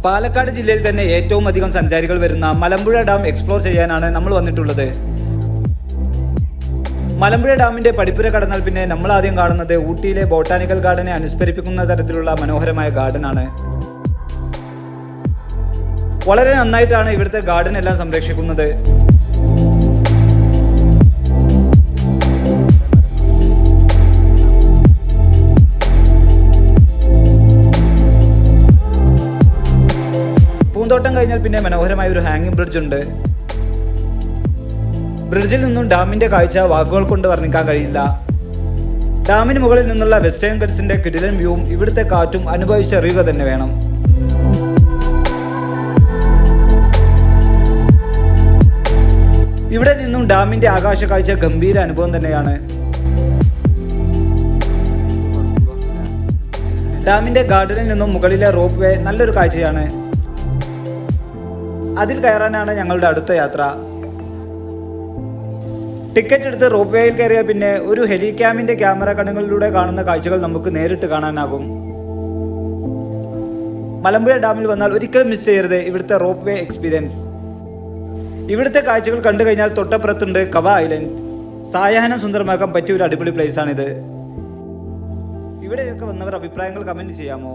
പാലക്കാട് ജില്ലയിൽ തന്നെ ഏറ്റവും അധികം സഞ്ചാരികൾ വരുന്ന മലമ്പുഴ ഡാം എക്സ്പ്ലോർ ചെയ്യാനാണ് നമ്മൾ വന്നിട്ടുള്ളത്. മലമ്പുഴ ഡാമിന്റെ പടിപ്പുര കടന്നാൽ പിന്നെ നമ്മൾ ആദ്യം കാണുന്നത് ഊട്ടിയിലെ ബോട്ടാനിക്കൽ ഗാർഡനെ അനുസ്മരിപ്പിക്കുന്ന തരത്തിലുള്ള മനോഹരമായ ഗാർഡൻ ആണ്. വളരെ നന്നായിട്ടാണ് ഇവിടുത്തെ ഗാർഡൻ എല്ലാം സംരക്ഷിക്കുന്നത്. പൂന്തോട്ടം കഴിഞ്ഞാൽ പിന്നെ മനോഹരമായ ഒരു ഹാങ്ങിങ് ബ്രിഡ്ജ് ഉണ്ട്. ബ്രിഡ്ജിൽ നിന്നും ഡാമിന്റെ കാഴ്ച വാക്കുകൾ കൊണ്ട് വർണ്ണിക്കാൻ കഴിയില്ല. ഡാമിന് മുകളിൽ നിന്നുള്ള വെസ്റ്റേൺ ഗട്ട്സിന്റെ കിടിലൻ വ്യൂവും ഇവിടുത്തെ കാറ്റും അനുഭവിച്ചറിയുക തന്നെ വേണം. ഇവിടെ നിന്നും ഡാമിന്റെ ആകാശ കാഴ്ച ഗംഭീര അനുഭവം തന്നെയാണ്. ഡാമിന്റെ ഗാർഡനിൽ നിന്നും മുകളിലെ റോപ്പ് വേ നല്ലൊരു കാഴ്ചയാണ്. അതിൽ കയറാനാണ് ഞങ്ങളുടെ അടുത്ത യാത്ര. ടിക്കറ്റ് എടുത്ത് റോപ്പ് വേയിൽ കയറിയാൽ പിന്നെ ഒരു ഹെലിക്യാമിന്റെ ക്യാമറ കണ്ണുകളിലൂടെ കാണുന്ന കാഴ്ചകൾ നമുക്ക് നേരിട്ട് കാണാനാകും. മലമ്പുഴ ഡാമിൽ വന്നാൽ ഒരിക്കലും മിസ് ചെയ്യരുത് ഇവിടുത്തെ റോപ്പ് വേ എക്സ്പീരിയൻസ്. ഇവിടുത്തെ കാഴ്ചകൾ കണ്ടു കഴിഞ്ഞാൽ തൊട്ടപ്പുറത്തുണ്ട് കവ ഐലൻഡ്. സായാഹ്നം സുന്ദരമാക്കാൻ പറ്റിയ ഒരു അടിപൊളി പ്ലേസ് ആണിത്. ഇവിടെയൊക്കെ വന്നവർ അഭിപ്രായങ്ങൾ കമന്റ് ചെയ്യാമോ?